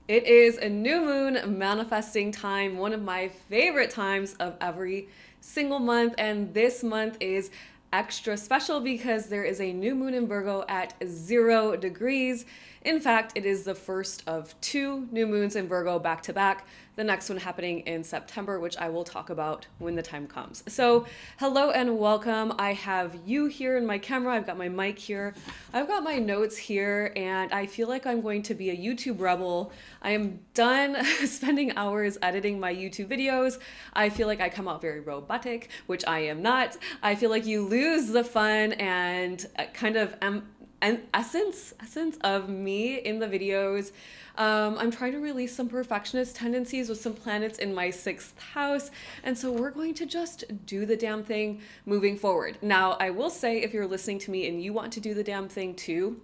It is a new moon manifesting time, one of my favorite times of every single month. And this month is extra special because there is a new moon in Virgo at 0 degrees. In fact, it is the first of two new moons in Virgo back to back. The next one happening in September, which I will talk about when the time comes. So, hello and welcome. I have you here in my camera. I've got my mic here. I've got my notes here, and I feel like I'm going to be a YouTube rebel. I am done spending hours editing my YouTube videos. I feel like I come out very robotic, which I am not. I feel like you lose the fun and kind of an essence of me in the videos. I'm trying to release some perfectionist tendencies with some planets in my sixth house. And so we're going to just do the damn thing moving forward. Now, I will say, if you're listening to me and you want to do the damn thing too,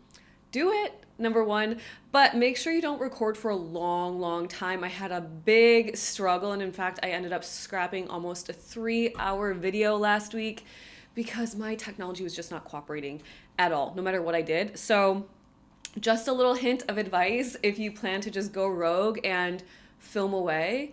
do it, number one, but make sure you don't record for a long time. I had a big struggle, and in fact, I ended up scrapping almost a 3-hour video last week because my technology was just not cooperating at all, no matter what I did. So just a little hint of advice: if you plan to just go rogue and film away,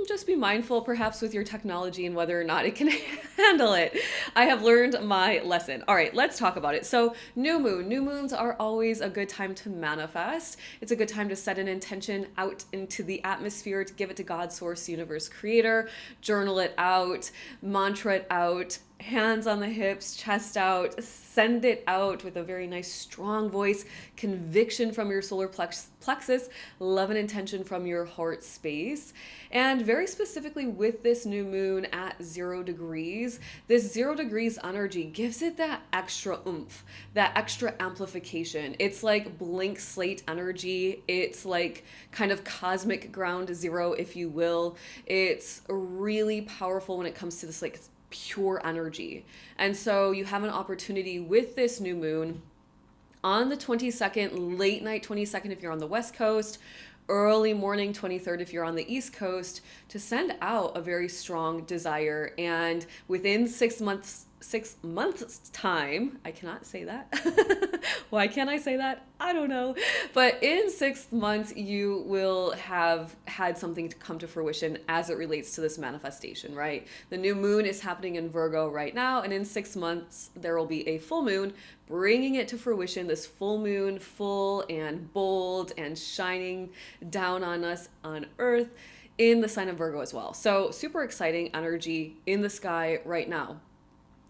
just be mindful perhaps with your technology and whether or not it can handle it. I have learned my lesson. All right, let's talk about it. So new moon. New moons are always a good time to manifest. It's a good time to set an intention out into the atmosphere, to give it to God, source, universe, creator, journal it out, mantra it out, hands on the hips, chest out, send it out with a very nice strong voice, conviction from your solar plexus, love and intention from your heart space. And very specifically with this new moon at 0 degrees, this 0 degrees energy gives it that extra oomph, that extra amplification. It's like blank slate energy. It's like kind of cosmic ground zero, if you will. It's really powerful when it comes to this like pure energy. And so you have an opportunity with this new moon on the 22nd, late night 22nd if you're on the West Coast, early morning 23rd if you're on the East Coast, to send out a very strong desire. And within 6 months time, I cannot say that. Why can't I say that? I don't know. But in 6 months, you will have had something to come to fruition as it relates to this manifestation, right? The new moon is happening in Virgo right now, and in 6 months, there will be a full moon bringing it to fruition. This full moon, full and bold and shining down on us on Earth in the sign of Virgo as well. So super exciting energy in the sky right now.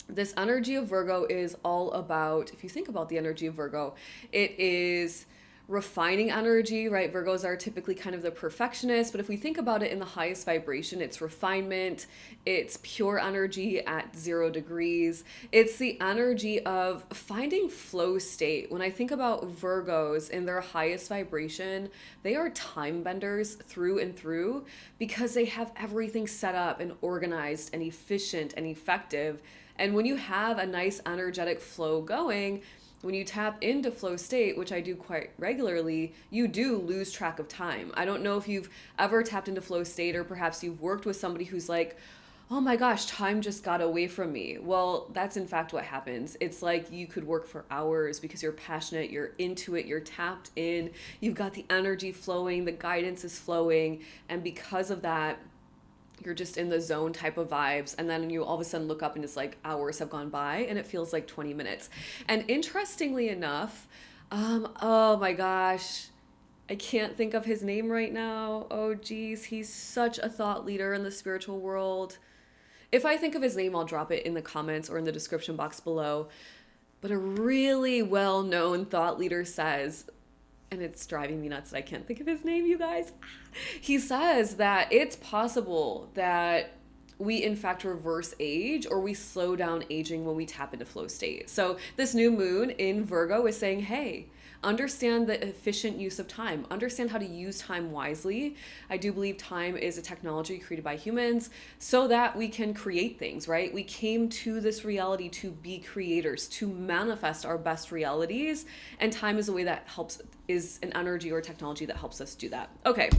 This energy of Virgo is all about, if you think about the energy of Virgo, it is refining energy, right? Virgos are typically kind of the perfectionist, but if we think about it in the highest vibration, it's refinement, it's pure energy at 0 degrees. It's the energy of finding flow state. When I think about Virgos in their highest vibration, they are time benders through and through because they have everything set up and organized and efficient and effective. And when you have a nice energetic flow going, when you tap into flow state, which I do quite regularly, you do lose track of time. I don't know if you've ever tapped into flow state, or perhaps you've worked with somebody who's like, oh my gosh, time just got away from me. Well, that's in fact what happens. It's like you could work for hours because you're passionate, you're into it, you're tapped in, you've got the energy flowing, the guidance is flowing, and because of that, you're just in the zone type of vibes. And then you all of a sudden look up and it's like hours have gone by and it feels like 20 minutes. And interestingly enough, oh my gosh, I can't think of his name right now. Oh geez, he's such a thought leader in the spiritual world. If I think of his name, I'll drop it in the comments or in the description box below. But a really well-known thought leader says, and it's driving me nuts that I can't think of his name, you guys. He says that it's possible that we in fact reverse age, or we slow down aging when we tap into flow state. So this new moon in Virgo is saying, hey, understand the efficient use of time, understand how to use time wisely. I do believe time is a technology created by humans so that we can create things, right? We came to this reality to be creators, to manifest our best realities, and time is a way that helps, is an energy or technology that helps us do that. Okay.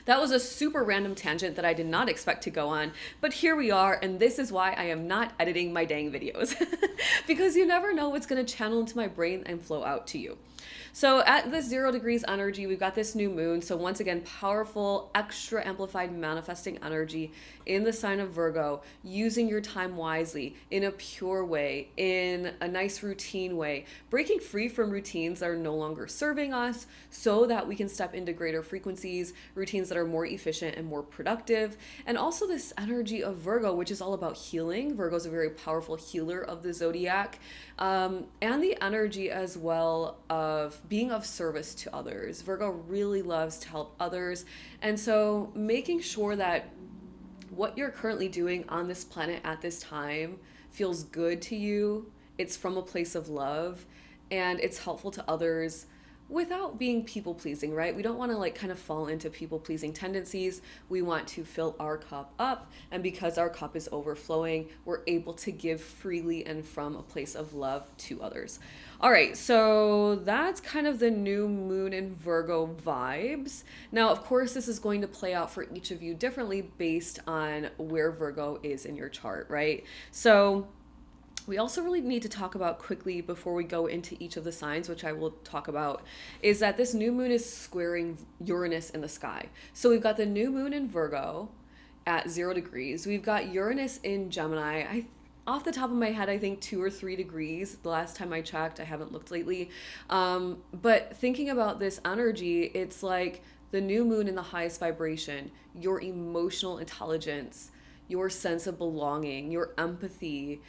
That was a super random tangent that I did not expect to go on, but here we are, and this is why I am not editing my dang videos. Because you never know what's going to channel into my brain and flow out to you. So at the 0 degrees energy, we've got this new moon. So once again, powerful, extra amplified manifesting energy in the sign of Virgo, using your time wisely in a pure way, in a nice routine way, breaking free from routines that are no longer serving us so that we can step into greater frequencies, routines that are more efficient and more productive. And also this energy of Virgo, which is all about healing. Virgo is a very powerful healer of the zodiac. And the energy as well of being of service to others. Virgo really loves to help others. And so making sure that what you're currently doing on this planet at this time feels good to you, it's from a place of love, and it's helpful to others without being people pleasing, right? We don't want to like kind of fall into people pleasing tendencies. We want to fill our cup up, and because our cup is overflowing, we're able to give freely and from a place of love to others. All right, so that's kind of the new moon in Virgo vibes. Now, of course, this is going to play out for each of you differently based on where Virgo is in your chart, right? So we also really need to talk about quickly before we go into each of the signs, which I will talk about, is that this new moon is squaring Uranus in the sky. So we've got the new moon in Virgo at 0 degrees. We've got Uranus in Gemini. Off the top of my head, I think 2 or 3 degrees. The last time I checked, I haven't looked lately. But thinking about this energy, it's like the new moon in the highest vibration, your emotional intelligence, your sense of belonging, your empathy,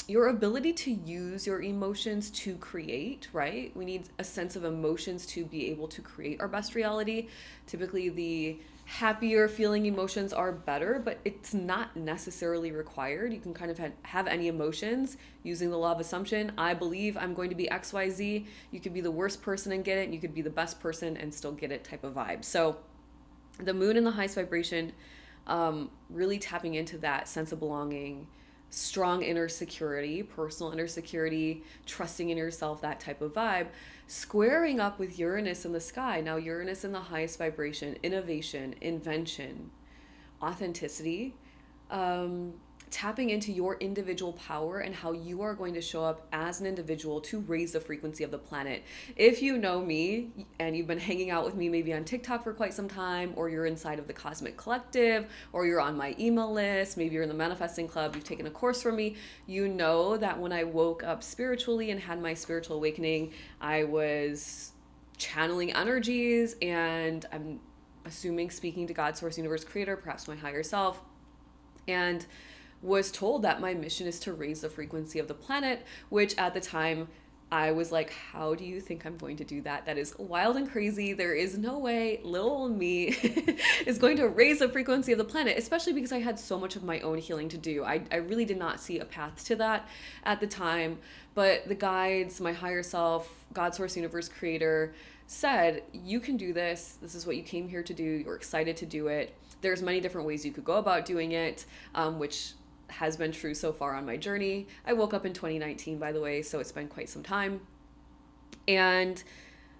your ability to use your emotions to create, right? We need a sense of emotions to be able to create our best reality. Typically, the happier feeling emotions are better, but it's not necessarily required. You can kind of have any emotions using the law of assumption. I believe I'm going to be XYZ. You could be the worst person and get it, and you could be the best person and still get it type of vibe. So the moon in the highest vibration, really tapping into that sense of belonging, strong inner security, personal inner security, trusting in yourself, that type of vibe, squaring up with Uranus in the sky. Now, Uranus in the highest vibration, innovation, invention, authenticity, tapping into your individual power and how you are going to show up as an individual to raise the frequency of the planet. If you know me and you've been hanging out with me maybe on TikTok for quite some time, or you're inside of the Cosmic Collective, or you're on my email list, maybe you're in the Manifesting Club, you've taken a course from me, you know that when I woke up spiritually and had my spiritual awakening, I was channeling energies, and I'm assuming speaking to God, Source, Universe, Creator, perhaps my higher self, and was told that my mission is to raise the frequency of the planet, which at the time I was like, how do you think I'm going to do that? That is wild and crazy. There is no way little old me is going to raise the frequency of the planet, especially because I had so much of my own healing to do. I really did not see a path to that at the time, but the guides, my higher self, God, Source, Universe, Creator, said, you can do this. This is what you came here to do. You're excited to do it. There's many different ways you could go about doing it, which has been true so far on my journey. I woke up in 2019, by the way, so it's been quite some time. And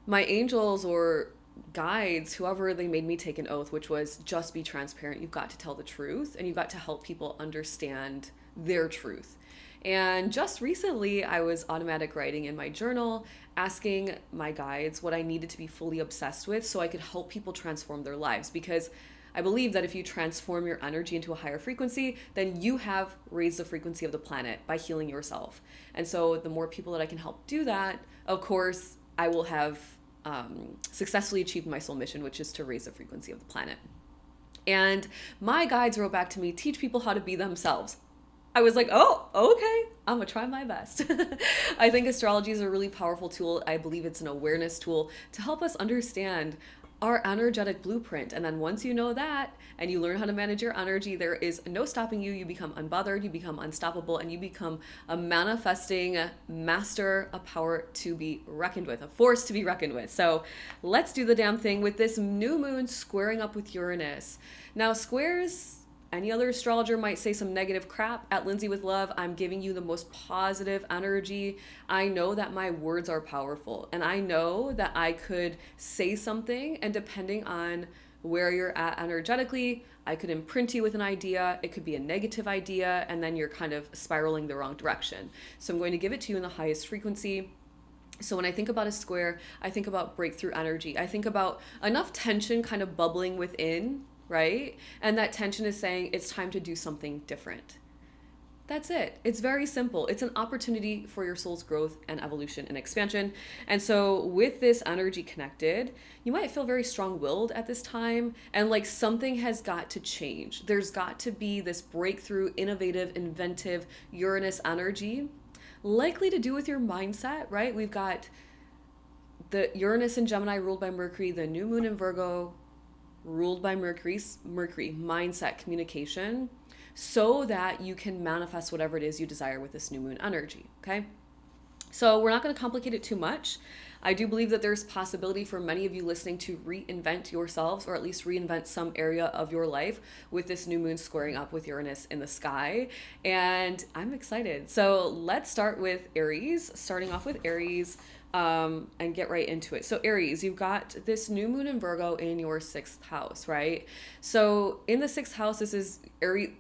my angels or guides, whoever, they made me take an oath, which was just be transparent. You've got to tell the truth, and you've got to help people understand their truth. And just recently, I was automatic writing in my journal, asking my guides what I needed to be fully obsessed with so I could help people transform their lives. Because I believe that if you transform your energy into a higher frequency, then you have raised the frequency of the planet by healing yourself. And so the more people that I can help do that, of course, I will have successfully achieved my soul mission, which is to raise the frequency of the planet. And my guides wrote back to me, teach people how to be themselves. I was like, oh, okay, I'm gonna try my best. I think astrology is a really powerful tool. I believe it's an awareness tool to help us understand our energetic blueprint. And then once you know that and you learn how to manage your energy, there is no stopping you. You become unbothered, you become unstoppable, and you become a manifesting master, a power to be reckoned with, a force to be reckoned with. So let's do the damn thing with this new moon squaring up with Uranus. Now, squares, any other astrologer might say some negative crap. At Lindsay with Love, I'm giving you the most positive energy. I know that my words are powerful, and I know that I could say something, and depending on where you're at energetically. I could imprint you with an idea. It could be a negative idea, and then you're kind of spiraling the wrong direction. So I'm going to give it to you in the highest frequency. So when I think about a square, I think about breakthrough energy. I think about enough tension kind of bubbling within, right? And that tension is saying it's time to do something different. That's it. It's very simple. It's an opportunity for your soul's growth and evolution and expansion. And so, with this energy connected, you might feel very strong willed at this time. And like something has got to change. There's got to be this breakthrough, innovative, inventive Uranus energy, likely to do with your mindset, right? We've got the Uranus in Gemini ruled by Mercury, the new moon in Virgo ruled by Mercury, mindset, communication, so that you can manifest whatever it is you desire with this new moon energy, okay? So we're not going to complicate it too much. I do believe that there's possibility for many of you listening to reinvent yourselves, or at least reinvent some area of your life with this new moon squaring up with Uranus in the sky. And I'm excited. So let's start with Aries, starting off with Aries, and get right into it. So Aries, you've got this new moon in Virgo in your 6th house, right? So in the 6th house, this is Aries.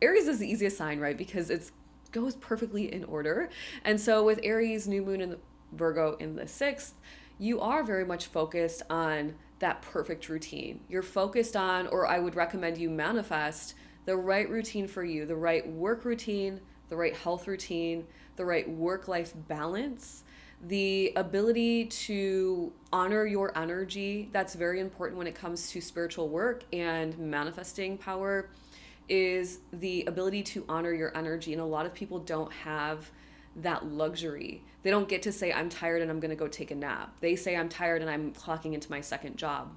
Aries is the easiest sign, right? Because it's goes perfectly in order. And so with Aries, new moon in Virgo in the 6th, you are very much focused on that perfect routine. You're focused on, or I would recommend you manifest the right routine for you, the right work routine, the right health routine, the right work-life balance, the ability to honor your energy. That's very important when it comes to spiritual work and manifesting power, is the ability to honor your energy. And a lot of people don't have that luxury. They don't get to say, I'm tired and I'm going to go take a nap. They say, I'm tired and I'm clocking into my 2nd job.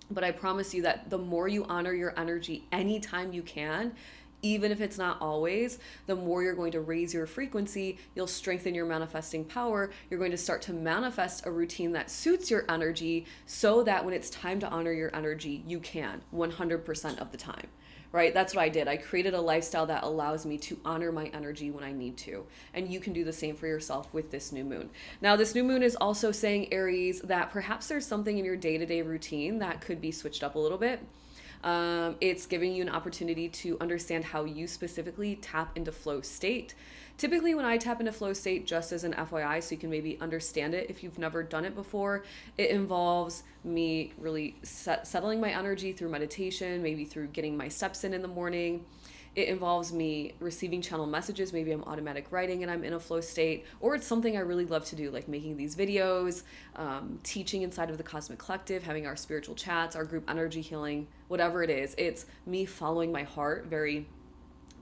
But I promise you that the more you honor your energy anytime you can, even if it's not always, the more you're going to raise your frequency, you'll strengthen your manifesting power. You're going to start to manifest a routine that suits your energy, so that when it's time to honor your energy, you can 100% of the time, right? That's what I did. I created a lifestyle that allows me to honor my energy when I need to. And you can do the same for yourself with this new moon. Now, this new moon is also saying, Aries, that perhaps there's something in your day-to-day routine that could be switched up a little bit. It's giving you an opportunity to understand how you specifically tap into flow state. Typically, when I tap into flow state, just as an FYI, so you can maybe understand it if you've never done it before, it involves me really settling my energy through meditation, maybe through getting my steps in the morning. It involves me receiving channel messages. Maybe I'm automatic writing and I'm in a flow state, or it's something I really love to do, like making these videos, teaching inside of the Cosmic Collective, having our spiritual chats, our group energy healing, whatever it is. It's me following my heart very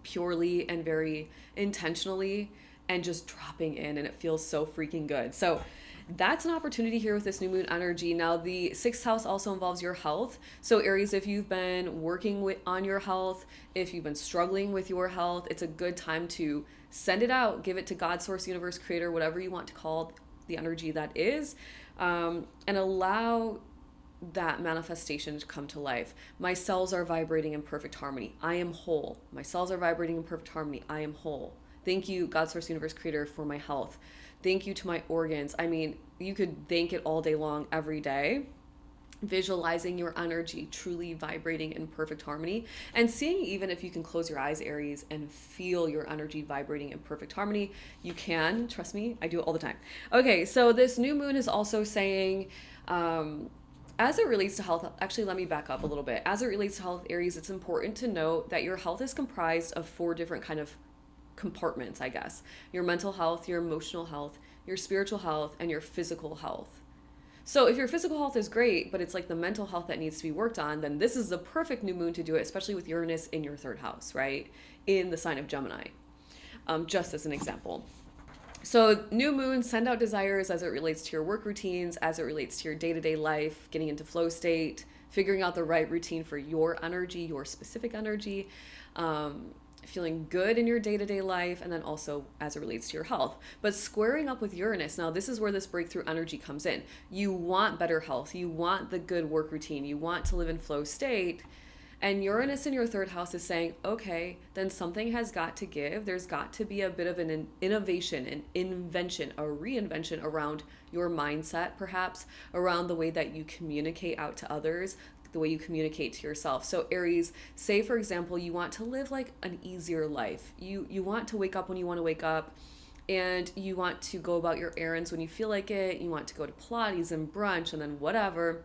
purely and very intentionally, and just dropping in, and it feels so freaking good. So that's an opportunity here with this new moon energy. Now, the 6th house also involves your health. So Aries, if you've been working on your health, if you've been struggling with your health, it's a good time to send it out, give it to God, Source, Universe, Creator, whatever you want to call the energy that is, and allow that manifestation to come to life. My cells are vibrating in perfect harmony. I am whole. My cells are vibrating in perfect harmony. I am whole. Thank you, God, Source, Universe, Creator, for my health. Thank you to my organs. I mean, you could thank it all day long, every day. Visualizing your energy truly vibrating in perfect harmony, and seeing, even if you can close your eyes, Aries, and feel your energy vibrating in perfect harmony. You can, trust me, I do it all the time. Okay, so this new moon is also saying, as it relates to health, actually, let me back up a little bit. As it relates to health, Aries, it's important to note that your health is comprised of 4 different kind of compartments, I guess. Your mental health, your emotional health, your spiritual health, and your physical health. So if your physical health is great, but it's like the mental health that needs to be worked on, then this is the perfect new moon to do it, especially with Uranus in your 3rd house, right? In the sign of Gemini, just as an example. So new moon, send out desires as it relates to your work routines, as it relates to your day-to-day life, getting into flow state, figuring out the right routine for your energy, your specific energy, feeling good in your day-to-day life, and then also as it relates to your health. But squaring up with Uranus, now this is where this breakthrough energy comes in. You want better health, you want the good work routine, you want to live in flow state, and Uranus in your 3rd house is saying, okay, then something has got to give. There's got to be a bit of an innovation, an invention, a reinvention around your mindset, perhaps around the way that you communicate out to others, the way you communicate to yourself. So Aries, say for example, you want to live like an easier life. You want to wake up when you want to wake up, and you want to go about your errands when you feel like it. You want to go to Pilates and brunch and then whatever.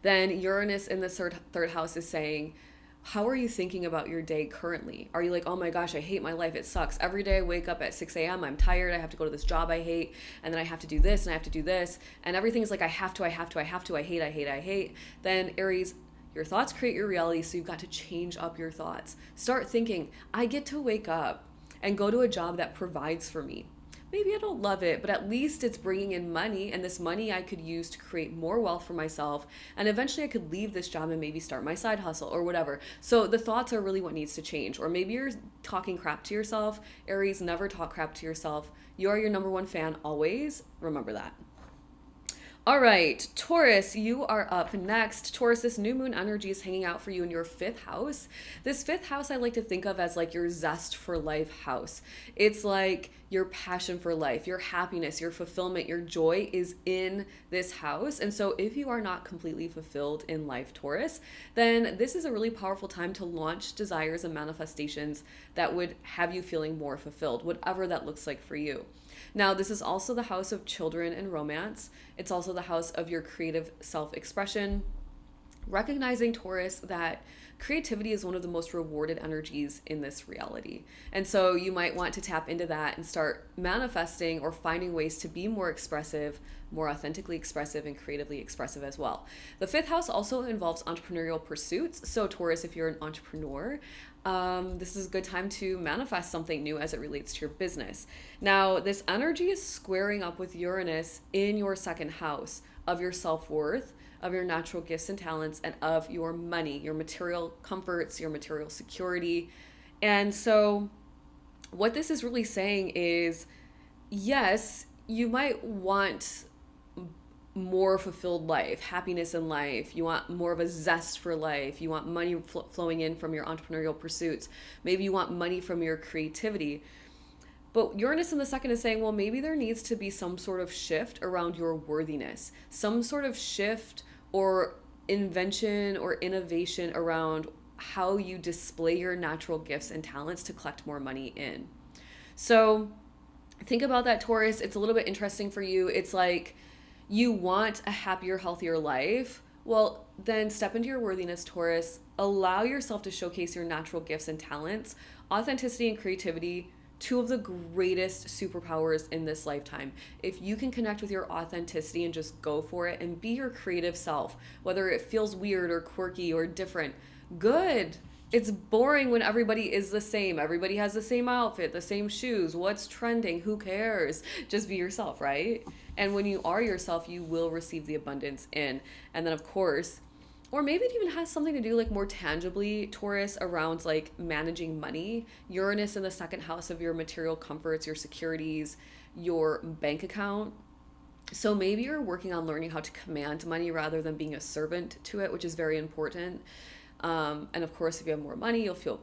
Then Uranus in the third house is saying, how are you thinking about your day currently? Are you like, oh my gosh, I hate my life. It sucks. Every day I wake up at 6 a.m. I'm tired. I have to go to this job I hate. And then I have to do this and I have to do this. And everything is like, I have to, I hate. Then Aries, your thoughts create your reality. So you've got to change up your thoughts. Start thinking, I get to wake up and go to a job that provides for me. Maybe I don't love it, but at least it's bringing in money, and this money I could use to create more wealth for myself, and eventually I could leave this job and maybe start my side hustle or whatever. So the thoughts are really what needs to change. Or maybe you're talking crap to yourself. Aries, never talk crap to yourself. You are your number one fan always. Remember that. All right, Taurus, you are up next. Taurus, this new moon energy is hanging out for you in your fifth house. This fifth house I like to think of as like your zest for life house. It's like your passion for life, your happiness, your fulfillment, your joy is in this house. And so if you are not completely fulfilled in life, Taurus, then this is a really powerful time to launch desires and manifestations that would have you feeling more fulfilled, whatever that looks like for you. Now, this is also the house of children and romance. It's also the house of your creative self-expression. Recognizing, Taurus, that creativity is one of the most rewarded energies in this reality. And so you might want to tap into that and start manifesting or finding ways to be more expressive, more authentically expressive, and creatively expressive as well. The fifth house also involves entrepreneurial pursuits. So Taurus, if you're an entrepreneur, this is a good time to manifest something new as it relates to your business. Now, this energy is squaring up with Uranus in your second house of your self-worth, of your natural gifts and talents, and of your money, your material comforts, your material security. And so what this is really saying is, yes, you might want more fulfilled life, happiness in life. You want more of a zest for life. You want money flowing in from your entrepreneurial pursuits. Maybe you want money from your creativity. But Uranus in the second is saying, well, maybe there needs to be some sort of shift around your worthiness, some sort of shift or invention or innovation around how you display your natural gifts and talents to collect more money in. So think about that, Taurus. It's a little bit interesting for you. It's like you want a happier, healthier life. Well, then step into your worthiness, Taurus. Allow yourself to showcase your natural gifts and talents. Authenticity and creativity, two of the greatest superpowers in this lifetime. If you can connect with your authenticity and just go for it and be your creative self, whether it feels weird or quirky or different, good. It's boring when everybody is the same. Everybody has the same outfit, the same shoes. What's trending? Who cares? Just be yourself, right? And when you are yourself, you will receive the abundance in. And then, of course, or maybe it even has something to do like more tangibly, Taurus, around like managing money. Uranus in the second house of your material comforts, your securities, your bank account. So maybe you're working on learning how to command money rather than being a servant to it, which is very important. And of course, if you have more money, you'll feel,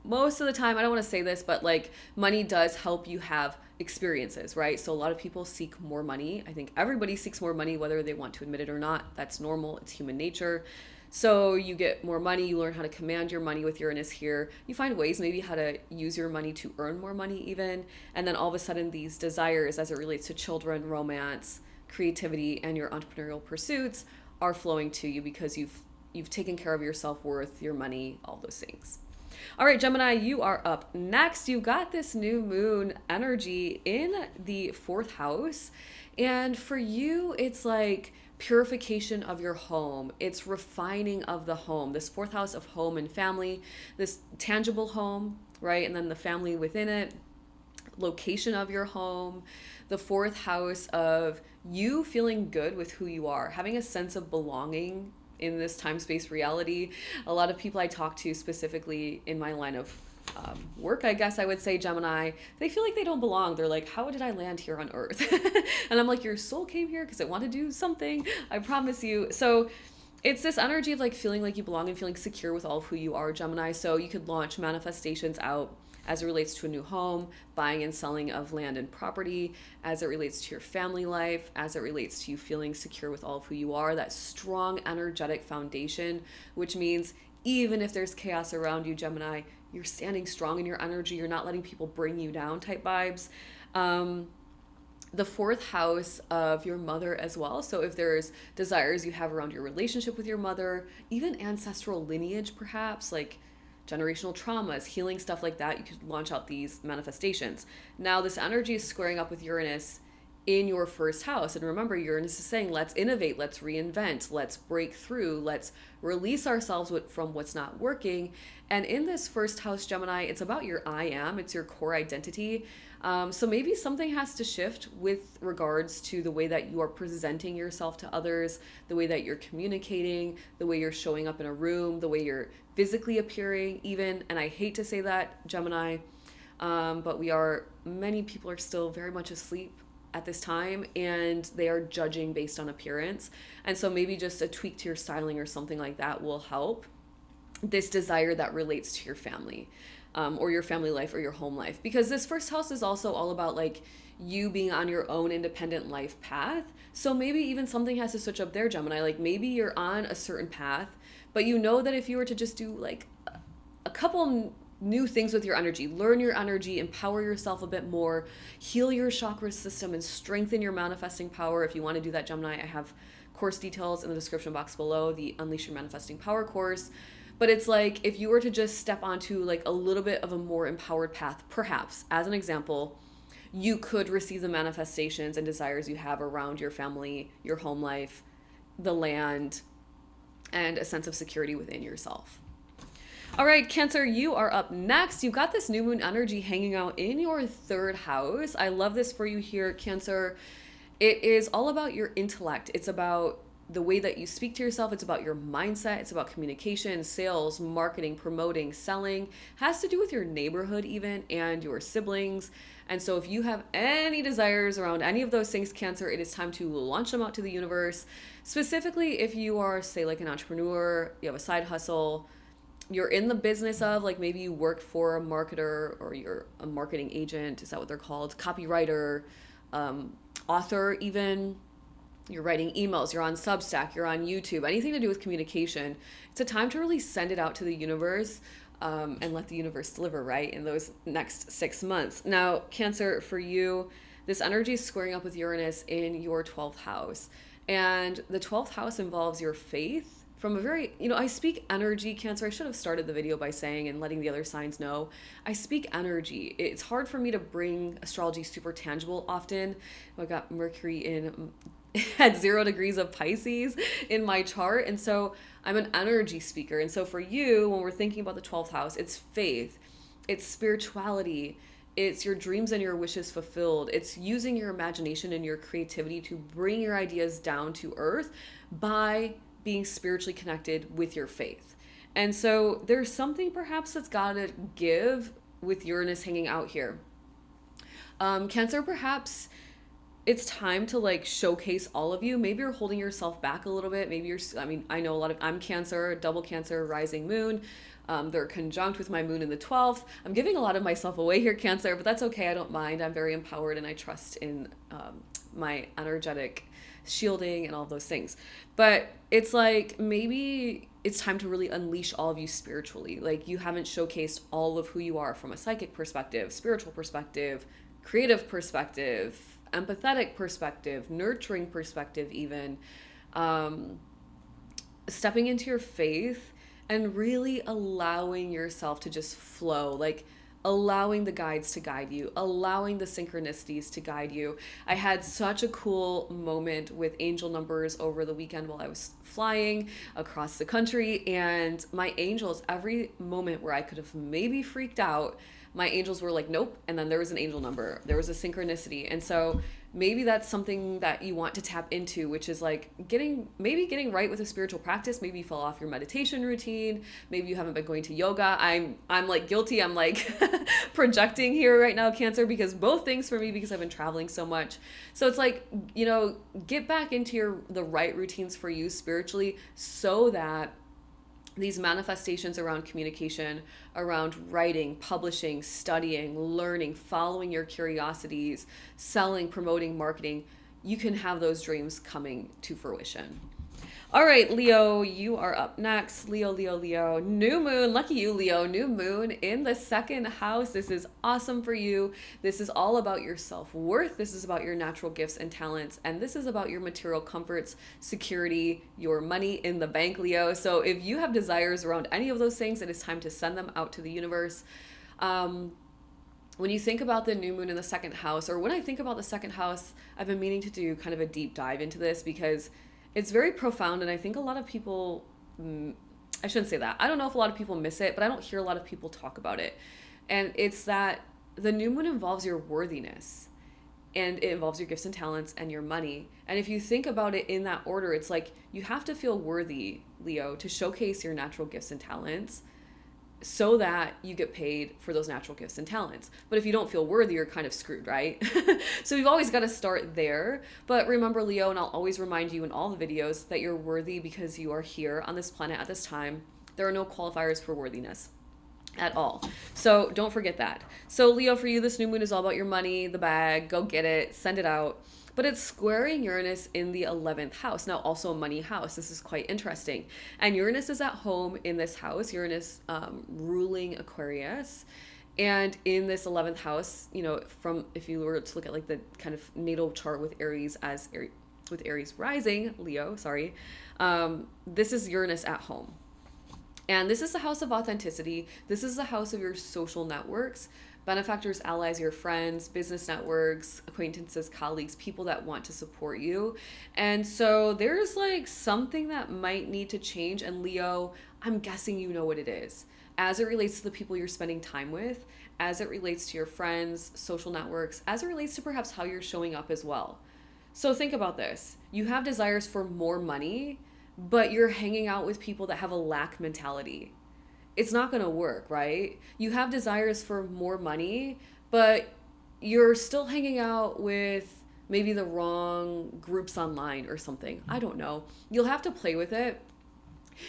most of the time, I don't want to say this, but like money does help you have experiences, right? So a lot of people seek more money. I think everybody seeks more money, whether they want to admit it or not. That's normal. It's human nature. So you get more money, you learn how to command your money with Uranus here. You find ways maybe how to use your money to earn more money even. And then all of a sudden these desires as it relates to children, romance, creativity, and your entrepreneurial pursuits are flowing to you because you've taken care of your self-worth, your money, all those things. All right, Gemini, you are up next. You got this new moon energy in the fourth house. And for you, it's like purification of your home. It's refining of the home. This fourth house of home and family, this tangible home, right? And then the family within it, location of your home, the fourth house of you feeling good with who you are, having a sense of belonging in this time-space reality. A lot of people I talk to, specifically in my line of work, I guess I would say, Gemini, they feel like they don't belong. They're like, how did I land here on Earth? And I'm like, your soul came here because it wanted to do something, I promise you. So it's this energy of like feeling like you belong and feeling secure with all of who you are, Gemini. So you could launch manifestations out as it relates to a new home, buying and selling of land and property, as it relates to your family life, as it relates to you feeling secure with all of who you are, that strong energetic foundation, which means even if there's chaos around you, Gemini, you're standing strong in your energy. You're not letting people bring you down type vibes. The fourth house of your mother as well. So if there's desires you have around your relationship with your mother, even ancestral lineage, perhaps like generational traumas, healing, stuff like that, you could launch out these manifestations. Now, this energy is squaring up with Uranus in your first house. And remember, Uranus is saying, let's innovate, let's reinvent, let's break through, let's release ourselves from what's not working. And in this first house, Gemini, it's about your I am, it's your core identity. So maybe something has to shift with regards to the way that you are presenting yourself to others, the way that you're communicating, the way you're showing up in a room, the way you're physically appearing even. And I hate to say that, Gemini, but many people are still very much asleep at this time, and they are judging based on appearance. And so maybe just a tweak to your styling or something like that will help this desire that relates to your family, or your family life or your home life. Because this first house is also all about like you being on your own independent life path. So maybe even something has to switch up there, Gemini. Like maybe you're on a certain path, but you know that if you were to just do like a couple new things with your energy, learn your energy, empower yourself a bit more, heal your chakra system, and strengthen your manifesting power. If you want to do that, Gemini, I have course details in the description box below, the Unleash Your Manifesting Power course. But it's like if you were to just step onto like a little bit of a more empowered path, perhaps as an example, you could receive the manifestations and desires you have around your family, your home life, the land, and a sense of security within yourself. All right, Cancer, you are up next. You've got this new moon energy hanging out in your third house. I love this for you here, Cancer. It is all about your intellect. It's about the way that you speak to yourself. It's about your mindset. It's about communication, sales, marketing, promoting, selling. It has to do with your neighborhood even, and your siblings. And so if you have any desires around any of those things, Cancer, it is time to launch them out to the universe. Specifically, if you are, say, like an entrepreneur, you have a side hustle, you're in the business of, like, maybe you work for a marketer, or you're a marketing agent, is that what they're called? Copywriter, author even. You're writing emails, you're on Substack, you're on YouTube, anything to do with communication. It's a time to really send it out to the universe, and let the universe deliver, right, in those next 6 months. Now, Cancer, for you, this energy is squaring up with Uranus in your 12th house. And the 12th house involves your faith. From a very, I speak energy, Cancer. I should have started the video by saying and letting the other signs know. I speak energy. It's hard for me to bring astrology super tangible often. I got Mercury in at 0 degrees of Pisces in my chart. And so I'm an energy speaker. And so for you, when we're thinking about the 12th house, it's faith, it's spirituality, it's your dreams and your wishes fulfilled. It's using your imagination and your creativity to bring your ideas down to earth by being spiritually connected with your faith. And so there's something perhaps that's got to give with Uranus hanging out here. Cancer, perhaps it's time to like showcase all of you. Maybe you're holding yourself back a little bit. Maybe I know I'm Cancer, double Cancer, rising moon. They're conjunct with my moon in the 12th. I'm giving a lot of myself away here, Cancer, but that's okay. I don't mind. I'm very empowered and I trust in my energetic shielding and all those things. But it's like maybe it's time to really unleash all of you spiritually. Like you haven't showcased all of who you are from a psychic perspective, spiritual perspective, creative perspective, empathetic perspective, nurturing perspective even. Stepping into your faith and really allowing yourself to just flow, like allowing the guides to guide you, allowing the synchronicities to guide you. I had such a cool moment with angel numbers over the weekend while I was flying across the country, and my angels, every moment where I could have maybe freaked out, my angels were like, nope. And then there was an angel number, there was a synchronicity. And so maybe that's something that you want to tap into, which is like getting right with a spiritual practice. Maybe you fell off your meditation routine. Maybe you haven't been going to yoga. I'm like guilty. I'm like projecting here right now, Cancer, because both things for me, because I've been traveling so much. So it's like, get back into the right routines for you spiritually, so that these manifestations around communication, around writing, publishing, studying, learning, following your curiosities, selling, promoting, marketing, you can have those dreams coming to fruition. All right, Leo, you are up next. Leo, Leo, Leo. New moon, lucky you, Leo. New moon in the second house. This is awesome for you. This is all about your self worth. This is about your natural gifts and talents. And this is about your material comforts, security, your money in the bank, Leo. So if you have desires around any of those things, it is time to send them out to the universe. When you think about the new moon in the second house, or when I think about the second house, I've been meaning to do kind of a deep dive into this because it's very profound, and I think a lot of people, I shouldn't say that. I don't know if a lot of people miss it, but I don't hear a lot of people talk about it. And it's that the new moon involves your worthiness, and it involves your gifts and talents and your money. And if you think about it in that order, it's like you have to feel worthy, Leo, to showcase your natural gifts and talents so that you get paid for those natural gifts and talents. But if you don't feel worthy, you're kind of screwed, right? So we've always got to start there. But remember, Leo, and I'll always remind you in all the videos that you're worthy because you are here on this planet at this time. There are no qualifiers for worthiness at all. So don't forget that. So Leo, for you, this new moon is all about your money, the bag, go get it, send it out. But it's squaring Uranus in the 11th house. Now, also a money house. This is quite interesting. And Uranus is at home in this house. Uranus ruling Aquarius. And in this 11th house, you know, from if you were to look at like the kind of natal chart with Aries with Aries rising, Leo, sorry, this is Uranus at home. And this is the house of authenticity. This is the house of your social networks, benefactors, allies, your friends, business networks, acquaintances, colleagues, people that want to support you. And so there's like something that might need to change. And Leo, I'm guessing you know what it is. As it relates to the people you're spending time with, as it relates to your friends, social networks, as it relates to perhaps how you're showing up as well. So think about this. You have desires for more money, but you're hanging out with people that have a lack mentality. It's not going to work, right? You have desires for more money, but you're still hanging out with maybe the wrong groups online or something. I don't know. You'll have to play with it.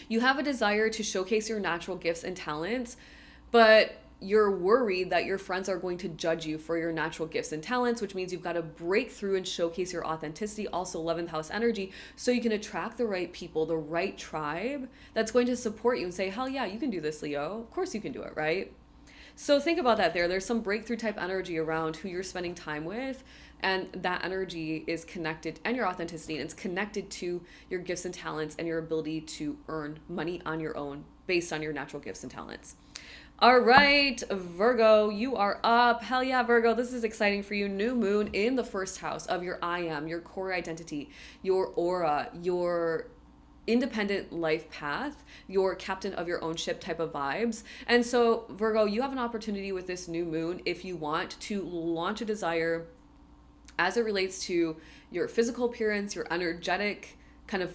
You have a desire to showcase your natural gifts and talents, but you're worried that your friends are going to judge you for your natural gifts and talents, which means you've got to break through and showcase your authenticity, also 11th house energy, so you can attract the right people, the right tribe that's going to support you and say, hell yeah, you can do this, Leo. Of course you can do it, right? So think about that there. There's some breakthrough type energy around who you're spending time with, and that energy is connected, and your authenticity, and it's connected to your gifts and talents and your ability to earn money on your own based on your natural gifts and talents. All right, Virgo, you are up. Hell yeah, Virgo, this is exciting for you. New moon in the first house of your I am, your core identity, your aura, your independent life path, your captain of your own ship type of vibes. And so, Virgo, you have an opportunity with this new moon if you want to launch a desire as it relates to your physical appearance, your energetic kind of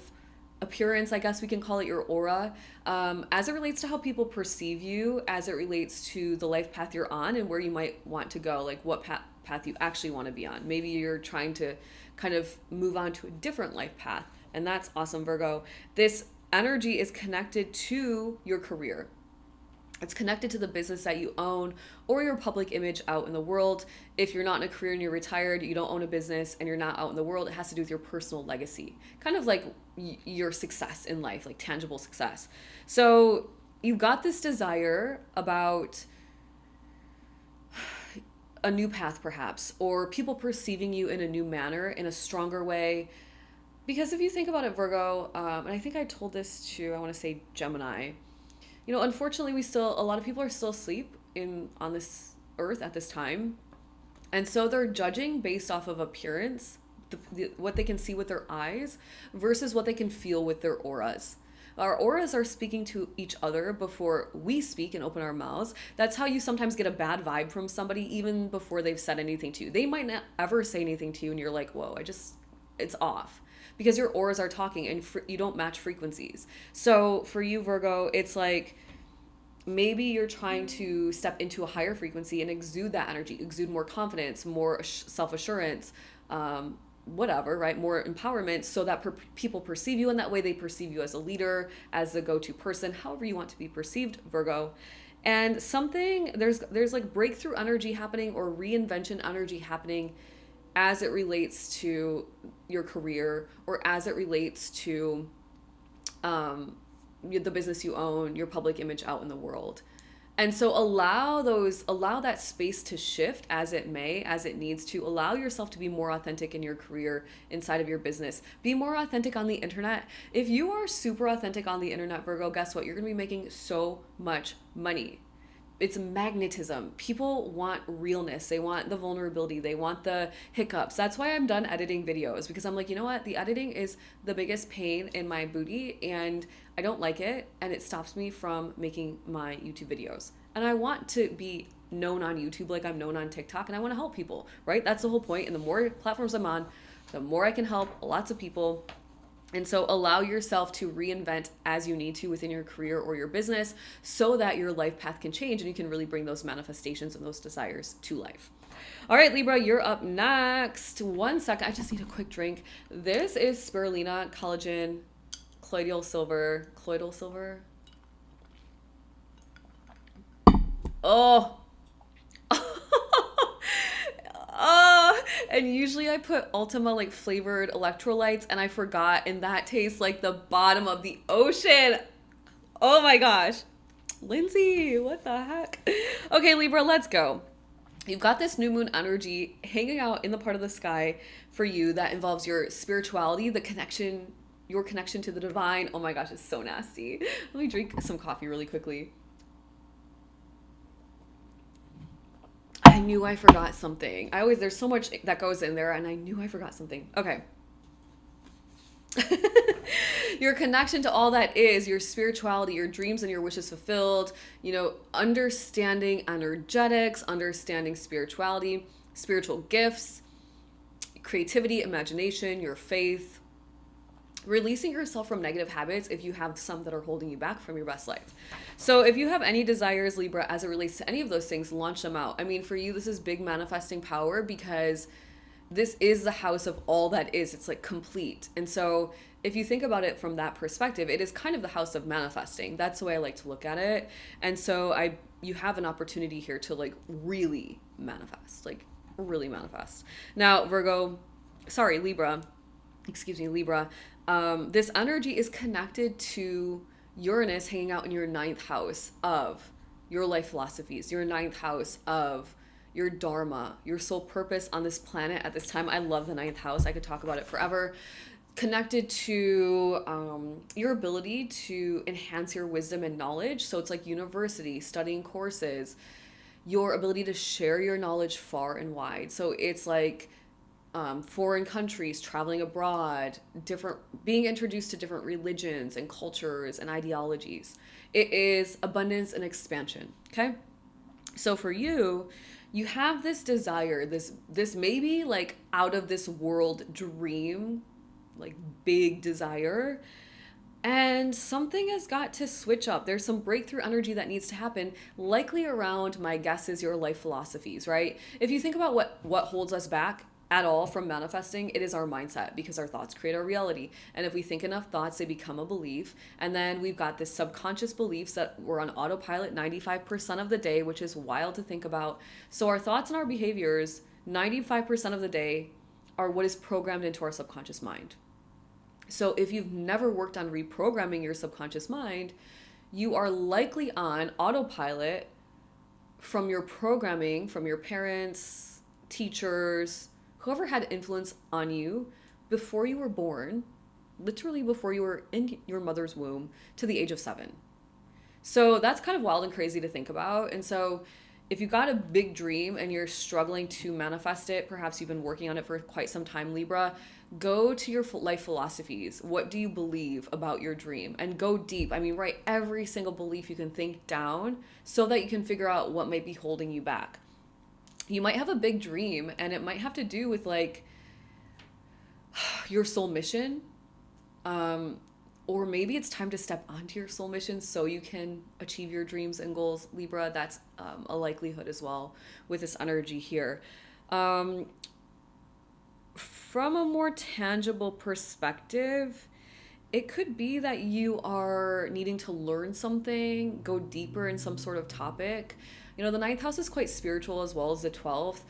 appearance, I guess we can call it, your aura, as it relates to how people perceive you, as it relates to the life path you're on and where you might want to go, like what path you actually want to be on. Maybe you're trying to kind of move on to a different life path, and that's awesome, Virgo. This energy is connected to your career. It's connected to the business that you own or your public image out in the world. If you're not in a career and you're retired, you don't own a business and you're not out in the world, it has to do with your personal legacy, kind of like your success in life, like tangible success. So you've got this desire about a new path perhaps, or people perceiving you in a new manner, in a stronger way. Because if you think about it, Virgo, and I think I told this to, I want to say Gemini, you know, unfortunately, a lot of people are still asleep on this earth at this time. And so they're judging based off of appearance, what they can see with their eyes versus what they can feel with their auras. Our auras are speaking to each other before we speak and open our mouths. That's how you sometimes get a bad vibe from somebody even before they've said anything to you. They might not ever say anything to you and you're like, whoa, it's off. Because your auras are talking and you don't match frequencies. So for you, Virgo, it's like maybe you're trying to step into a higher frequency and exude that energy, exude more confidence, more self-assurance, whatever, right? More empowerment so that people perceive you in that way. They perceive you as a leader, as the go-to person, however you want to be perceived, Virgo. And something, there's like breakthrough energy happening or reinvention energy happening as it relates to your career or as it relates to the business you own, your public image out in the world. And so allow that space to shift as it may, as it needs to. Allow yourself to be more authentic in your career, inside of your business. Be more authentic on the internet. If you are super authentic on the internet, Virgo, guess what? You're going to be making so much money. It's magnetism. People want realness. They want the vulnerability. They want the hiccups. That's why I'm done editing videos, because I'm like, you know what? The editing is the biggest pain in my booty and I don't like it, and it stops me from making my YouTube videos. And I want to be known on YouTube like I'm known on TikTok, and I want to help people, right? That's the whole point. And the more platforms I'm on, the more I can help lots of people. And so allow yourself to reinvent as you need to within your career or your business so that your life path can change and you can really bring those manifestations and those desires to life. All right, Libra, you're up next. 1 second. I just need a quick drink. This is spirulina, collagen, colloidal silver. Oh, and usually I put Ultima like flavored electrolytes, and I forgot, and that tastes like the bottom of the ocean. Oh my gosh. Lindsay, what the heck? Okay, Libra, let's go. You've got this new moon energy hanging out in the part of the sky for you that involves your spirituality, the connection, your connection to the divine. Oh my gosh, it's so nasty. Let me drink some coffee really quickly. I knew I forgot something. There's so much that goes in there, and I knew I forgot something. Okay. Your connection to all that is your spirituality, your dreams and your wishes fulfilled, understanding energetics, understanding spirituality, spiritual gifts, creativity, imagination, your faith, releasing yourself from negative habits if you have some that are holding you back from your best life. So if you have any desires, Libra, as it relates to any of those things, launch them out. I mean, for you, this is big manifesting power because this is the house of all that is. It's like complete. And so if you think about it from that perspective, it is kind of the house of manifesting. That's the way I like to look at it. And so you have an opportunity here to like really manifest, Now, Libra, this energy is connected to Uranus hanging out in your 9th house of your life philosophies, your 9th house of your dharma, your sole purpose on this planet at this time. I love the 9th house. I could talk about it forever. Connected to your ability to enhance your wisdom and knowledge. So it's like university, studying courses, your ability to share your knowledge far and wide. So it's like foreign countries, traveling abroad, being introduced to different religions and cultures and ideologies. It is abundance and expansion. Okay. So for you, you have this desire, this maybe like out of this world dream, like big desire, and something has got to switch up. There's some breakthrough energy that needs to happen, likely around, my guess is, your life philosophies, right? If you think about what holds us back at all from manifesting, it is our mindset, because our thoughts create our reality. And if we think enough thoughts, they become a belief. And then we've got this subconscious beliefs that we're on autopilot 95% of the day, which is wild to think about. So our thoughts and our behaviors 95% of the day are what is programmed into our subconscious mind. So if you've never worked on reprogramming your subconscious mind, you are likely on autopilot from your programming, from your parents, teachers, whoever had influence on you before you were born, literally before you were in your mother's womb, to the age of 7. So that's kind of wild and crazy to think about. And so if you've got a big dream and you're struggling to manifest it, perhaps you've been working on it for quite some time, Libra, go to your life philosophies. What do you believe about your dream? And go deep. I mean, write every single belief you can think down so that you can figure out what might be holding you back. You might have a big dream and it might have to do with like your soul mission. Or maybe it's time to step onto your soul mission so you can achieve your dreams and goals, Libra. That's a likelihood as well with this energy here. from a more tangible perspective, it could be that you are needing to learn something, go deeper in some sort of topic. You know, the ninth house is quite spiritual as well as the 12th,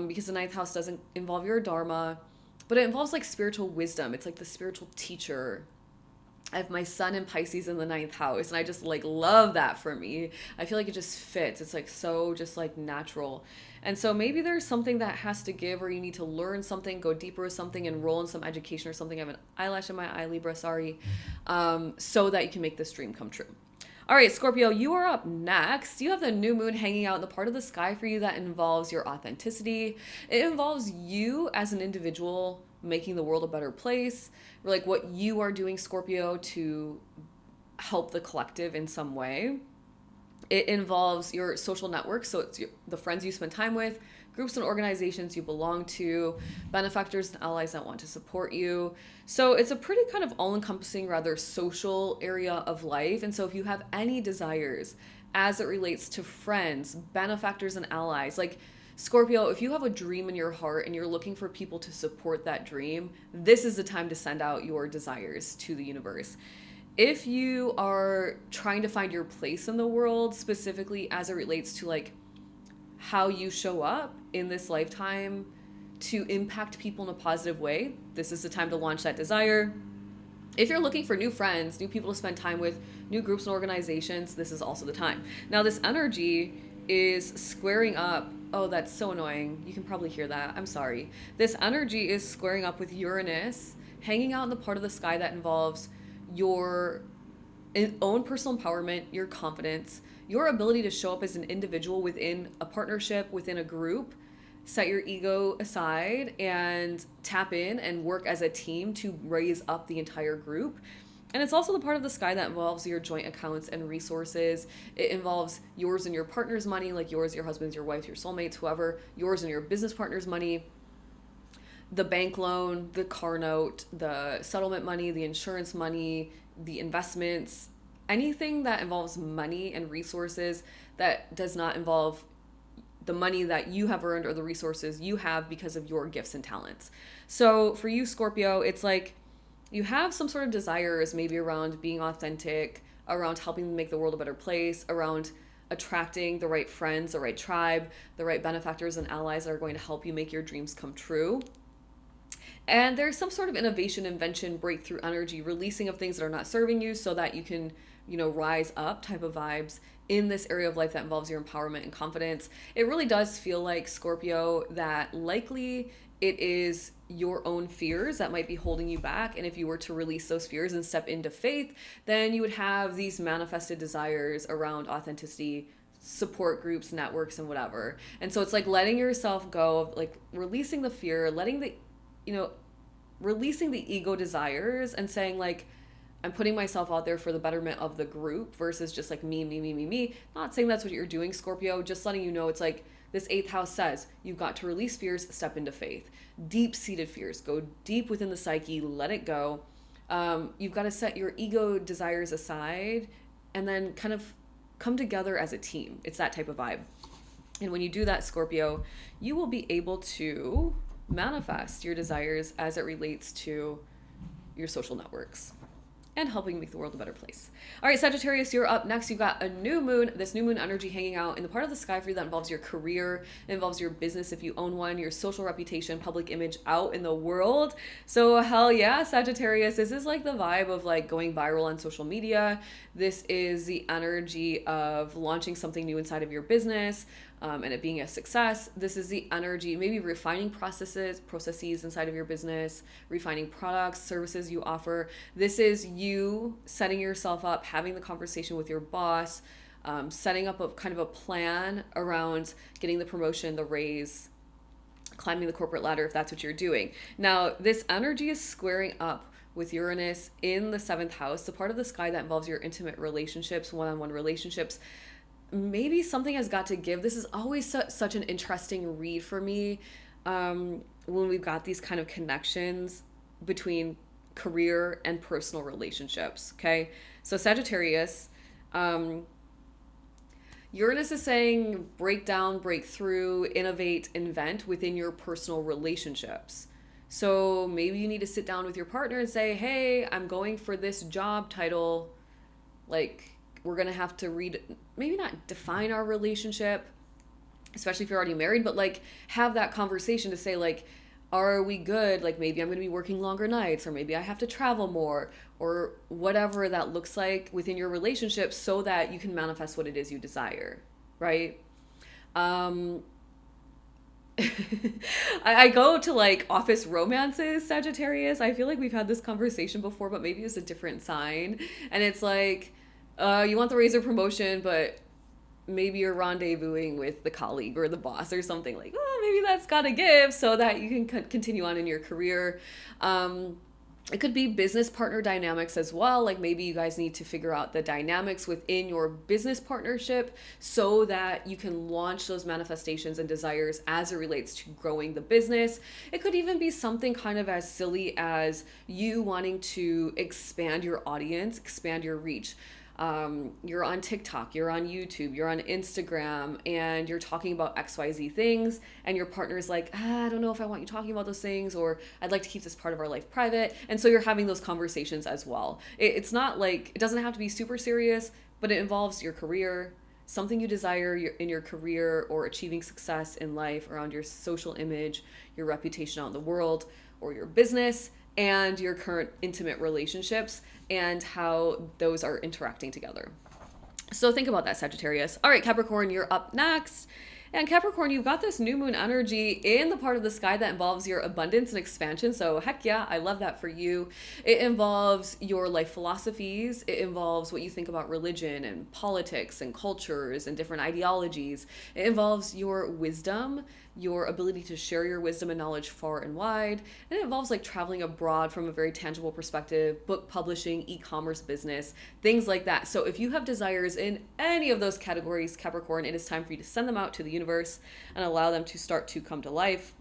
because the ninth house doesn't involve your dharma, but it involves like spiritual wisdom. It's like the spiritual teacher. I have my sun in Pisces in the ninth house, and I just like love that for me. I feel like it just fits. It's like so just like natural. And so maybe there's something that has to give, or you need to learn something, go deeper with something, enroll in some education or something. I have an eyelash in my eye, Libra, sorry, so that you can make this dream come true. All right, Scorpio, you are up next. You have the new moon hanging out in the part of the sky for you that involves your authenticity. It involves you as an individual making the world a better place, or like what you are doing, Scorpio, to help the collective in some way. It involves your social networks, so it's the friends you spend time with, groups and organizations you belong to, benefactors and allies that want to support you. So it's a pretty kind of all-encompassing, rather social area of life. And so if you have any desires as it relates to friends, benefactors, and allies, like Scorpio, if you have a dream in your heart and you're looking for people to support that dream, this is the time to send out your desires to the universe. If you are trying to find your place in the world, specifically as it relates to like how you show up in this lifetime to impact people in a positive way, this is the time to launch that desire. If you're looking for new friends, new people to spend time with, new groups and organizations, this is also the time. Now, this energy is squaring up. Oh, that's so annoying. You can probably hear that. I'm sorry. This energy is squaring up with Uranus, hanging out in the part of the sky that involves your own personal empowerment, your confidence, your ability to show up as an individual within a partnership, within a group, set your ego aside and tap in and work as a team to raise up the entire group. And it's also the part of the sky that involves your joint accounts and resources. It involves yours and your partner's money, like yours, your husband's, your wife's, your soulmates, whoever, yours and your business partner's money, the bank loan, the car note, the settlement money, the insurance money, the investments, anything that involves money and resources that does not involve the money that you have earned or the resources you have because of your gifts and talents. So for you, Scorpio, it's like you have some sort of desires maybe around being authentic, around helping make the world a better place, around attracting the right friends, the right tribe, the right benefactors and allies that are going to help you make your dreams come true. And there's some sort of innovation, invention, breakthrough energy, releasing of things that are not serving you so that you can, rise up type of vibes in this area of life that involves your empowerment and confidence. It really does feel like, Scorpio, that likely it is your own fears that might be holding you back. And if you were to release those fears and step into faith, then you would have these manifested desires around authenticity, support groups, networks, and whatever. And so it's like letting yourself go, like releasing the fear, letting the releasing the ego desires and saying like, I'm putting myself out there for the betterment of the group versus just like me. Not saying that's what you're doing, Scorpio, just letting you know it's like this eighth house says you've got to release fears, step into faith. Deep-seated fears, go deep within the psyche, let it go. You've got to set your ego desires aside and then kind of come together as a team. It's that type of vibe. And when you do that, Scorpio, you will be able to manifest your desires as it relates to your social networks and helping make the world a better place. All right, Sagittarius, you're up next. You've got a new moon, this new moon energy hanging out in the part of the sky for you that involves your career, it involves your business if you own one, your social reputation, public image out in the world. So hell yeah, Sagittarius, this is like the vibe of like going viral on social media. This is the energy of launching something new inside of your business, and it being a success. This is the energy, maybe refining processes inside of your business, refining products, services you offer. This is you setting yourself up, having the conversation with your boss, setting up a kind of a plan around getting the promotion, the raise, climbing the corporate ladder if that's what you're doing. Now, this energy is squaring up with Uranus in the 7th house, the part of the sky that involves your intimate relationships, one-on-one relationships. Maybe something has got to give. This is always such an interesting read for me, when we've got these kind of connections between career and personal relationships. Okay, so Sagittarius, Uranus is saying break down, break through, innovate, invent within your personal relationships. So maybe you need to sit down with your partner and say, hey, I'm going for this job title. Like, we're going to have to maybe not define our relationship, especially if you're already married, but like have that conversation to say, like, are we good? Like, maybe I'm going to be working longer nights, or maybe I have to travel more, or whatever that looks like within your relationship, so that you can manifest what it is you desire, right? Um, I go to like office romances, Sagittarius. I feel like we've had this conversation before, but maybe it's a different sign. And it's like, you want the raise or promotion, but maybe you're rendezvousing with the colleague or the boss or something, like, oh, maybe that's got to give so that you can continue on in your career. It could be business partner dynamics as well. Like, maybe you guys need to figure out the dynamics within your business partnership so that you can launch those manifestations and desires as it relates to growing the business. It could even be something kind of as silly as you wanting to expand your audience, expand your reach. You're on TikTok, you're on YouTube, you're on Instagram, and you're talking about XYZ things, and your partner's like, I don't know if I want you talking about those things, or I'd like to keep this part of our life private. And so you're having those conversations as well. It's not like, it doesn't have to be super serious, but it involves your career, something you desire in your career, or achieving success in life around your social image, your reputation out in the world, or your business, and your current intimate relationships, and how those are interacting together. So think about that, Sagittarius. All right, Capricorn, you're up next. And Capricorn, you've got this new moon energy in the part of the sky that involves your abundance and expansion. So heck yeah, I love that for you. It involves your life philosophies. It involves what you think about religion and politics and cultures and different ideologies. It involves your wisdom, your ability to share your wisdom and knowledge far and wide. And it involves like traveling abroad from a very tangible perspective, book publishing, e-commerce business, things like that. So if you have desires in any of those categories, Capricorn, it is time for you to send them out to the universe and allow them to start to come to life.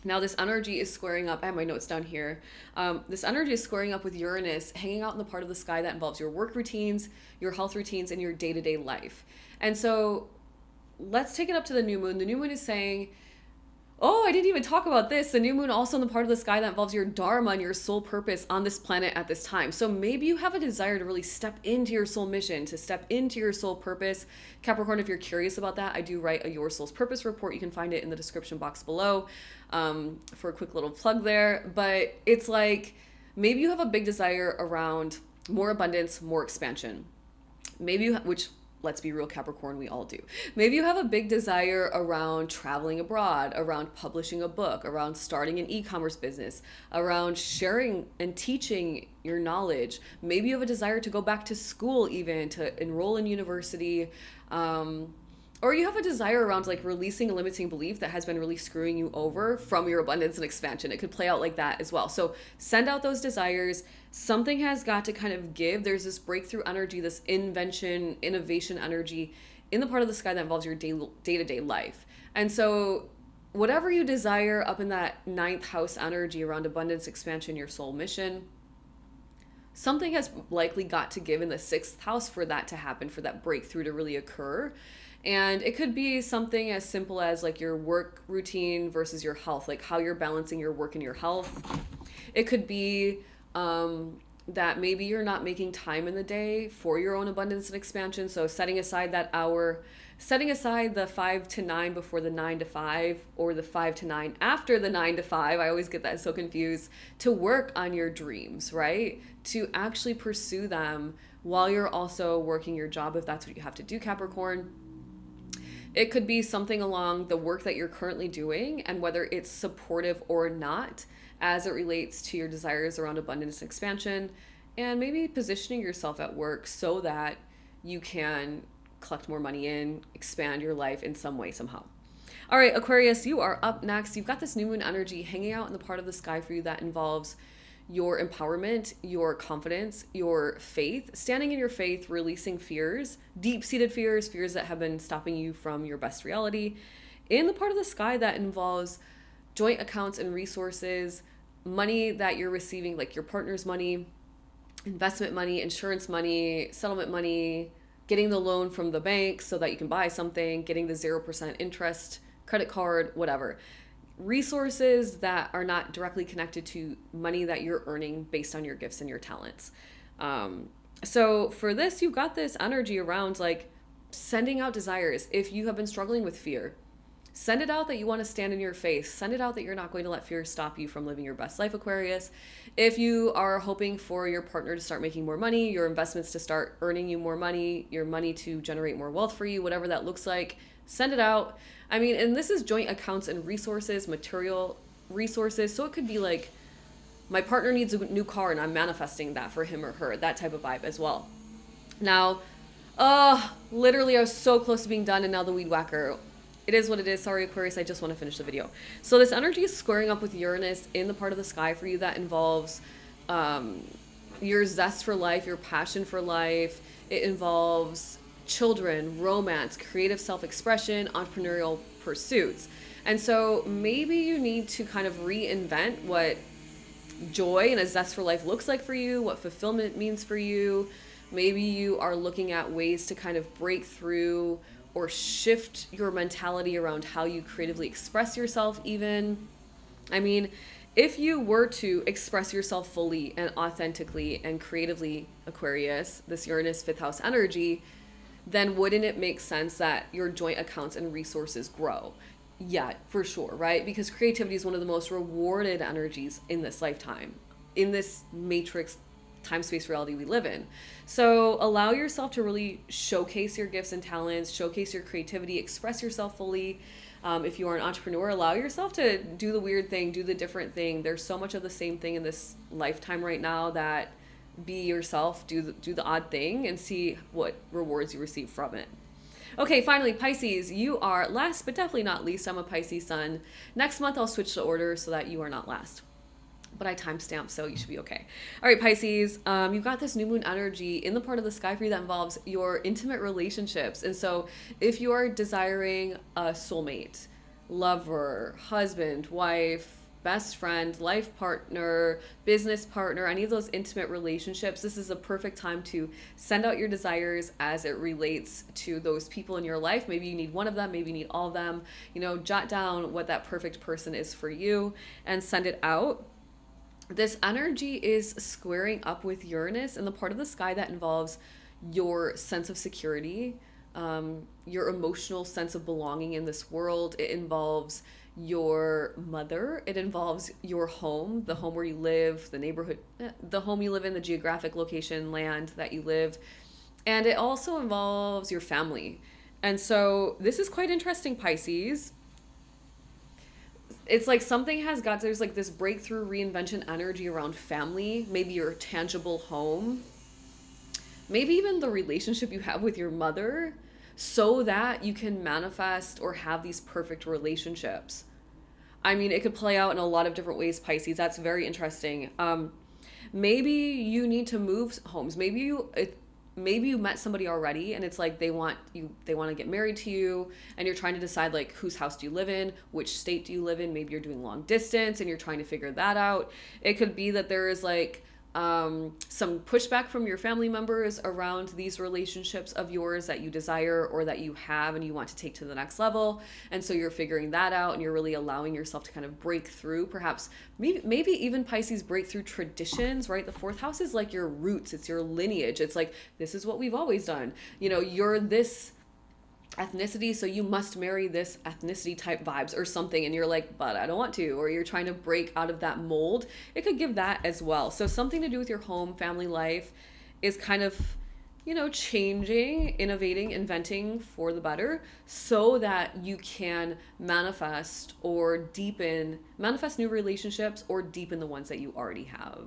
Now this energy is squaring up. I have my notes down here. This energy is squaring up with Uranus, hanging out in the part of the sky that involves your work routines, your health routines, and your day-to-day life. And so let's take it up to the new moon. The new moon is saying, oh, I didn't even talk about this. The new moon also in the part of the sky that involves your dharma and your soul purpose on this planet at this time. So maybe you have a desire to really step into your soul mission, to step into your soul purpose. Capricorn, if you're curious about that, I do write a Your Soul's Purpose report. You can find it in the description box below for a quick little plug there. But it's like, maybe you have a big desire around more abundance, more expansion. Maybe you, which, let's be real, Capricorn, we all do. Maybe you have a big desire around traveling abroad, around publishing a book, around starting an e-commerce business, around sharing and teaching your knowledge. Maybe you have a desire to go back to school, even to enroll in university. Or you have a desire around like releasing a limiting belief that has been really screwing you over from your abundance and expansion. It could play out like that as well. So send out those desires. Something has got to kind of give. There's this breakthrough energy, this invention, innovation energy in the part of the sky that involves your day-to-day life. And so whatever you desire up in that ninth house energy around abundance, expansion, your soul mission, something has likely got to give in the sixth house for that to happen, for that breakthrough to really occur. And it could be something as simple as like your work routine versus your health, like how you're balancing your work and your health. It could be that maybe you're not making time in the day for your own abundance and expansion. So setting aside that hour, setting aside the 5 to 9 before the 9 to 5, or the 5 to 9 after the 9 to 5. I always get that so confused. To work on your dreams, right? To actually pursue them while you're also working your job, if that's what you have to do, Capricorn. It could be something along the work that you're currently doing and whether it's supportive or not as it relates to your desires around abundance and expansion, and maybe positioning yourself at work so that you can collect more money in, expand your life in some way, somehow. All right, Aquarius, you are up next. You've got this new moon energy hanging out in the part of the sky for you that involves your empowerment, your confidence, your faith, standing in your faith, releasing fears, deep-seated fears, fears that have been stopping you from your best reality, in the part of the sky that involves joint accounts and resources, money that you're receiving, like your partner's money, investment money, insurance money, settlement money, getting the loan from the bank so that you can buy something, getting the 0% interest, credit card, whatever. resources that are not directly connected to money that you're earning based on your gifts and your talents. So for this, you've got this energy around like sending out desires. If you have been struggling with fear, send it out that you want to stand in your face. Send it out that you're not going to let fear stop you from living your best life, Aquarius. If you are hoping for your partner to start making more money, your investments to start earning you more money, your money to generate more wealth for you, whatever that looks like, send it out. I mean, and this is joint accounts and resources, material resources. So it could be like, my partner needs a new car and I'm manifesting that for him or her, that type of vibe as well. Now, literally I was so close to being done and now the weed whacker. It is what it is. Sorry, Aquarius, I just want to finish the video. So this energy is squaring up with Uranus in the part of the sky for you that involves your zest for life, your passion for life. It involves children, romance, creative self-expression, entrepreneurial pursuits. And so maybe you need to kind of reinvent what joy and a zest for life looks like for you, what fulfillment means for you. Maybe you are looking at ways to kind of break through or shift your mentality around how you creatively express yourself even. I mean, if you were to express yourself fully and authentically and creatively, Aquarius, this Uranus fifth house energy, then wouldn't it make sense that your joint accounts and resources grow? Yeah, for sure, right? Because creativity is one of the most rewarded energies in this lifetime, in this matrix time-space reality we live in. So allow yourself to really showcase your gifts and talents, showcase your creativity, express yourself fully. If you are an entrepreneur, allow yourself to do the weird thing, do the different thing. There's so much of the same thing in this lifetime right now that be yourself, do the odd thing and see what rewards you receive from it. Okay, finally, Pisces, you are last but definitely not least. I'm a Pisces sun. Next month, I'll switch the order so that you are not last. But I timestamp, so you should be okay. All right, Pisces, you've got this new moon energy in the part of the sky for you that involves your intimate relationships. And so if you are desiring a soulmate, lover, husband, wife, best friend, life partner, business partner, any of those intimate relationships, this is a perfect time to send out your desires as it relates to those people in your life. Maybe you need one of them, maybe you need all of them. You know, jot down what that perfect person is for you and send it out. This energy is squaring up with Uranus in the part of the sky that involves your sense of security, your emotional sense of belonging in this world. It involves your mother. It involves your home, the home where you live, the neighborhood, the home you live in, the geographic location, land that you live. And it also involves your family. And so this is quite interesting, Pisces. It's like something has got, there's like this breakthrough reinvention energy around family, maybe your tangible home, maybe even the relationship you have with your mother, so that you can manifest or have these perfect relationships. I mean, it could play out in a lot of different ways, Pisces. That's very interesting. Maybe you need to move homes. Maybe you met somebody already and it's like they want to get married to you and you're trying to decide like whose house do you live in, which state do you live in. Maybe you're doing long distance and you're trying to figure that out. It could be that there is like some pushback from your family members around these relationships of yours that you desire or that you have and you want to take to the next level. And so you're figuring that out and you're really allowing yourself to kind of break through, perhaps maybe even Pisces break through traditions, right? The fourth house is like your roots. It's your lineage. It's like, this is what we've always done. You know, you're this ethnicity, so you must marry this ethnicity type vibes or something, and you're like, but I don't want to, or you're trying to break out of that mold. It could give that as well. So something to do with your home, family life is kind of, you know, changing, innovating, inventing for the better so that you can manifest new relationships or deepen the ones that you already have.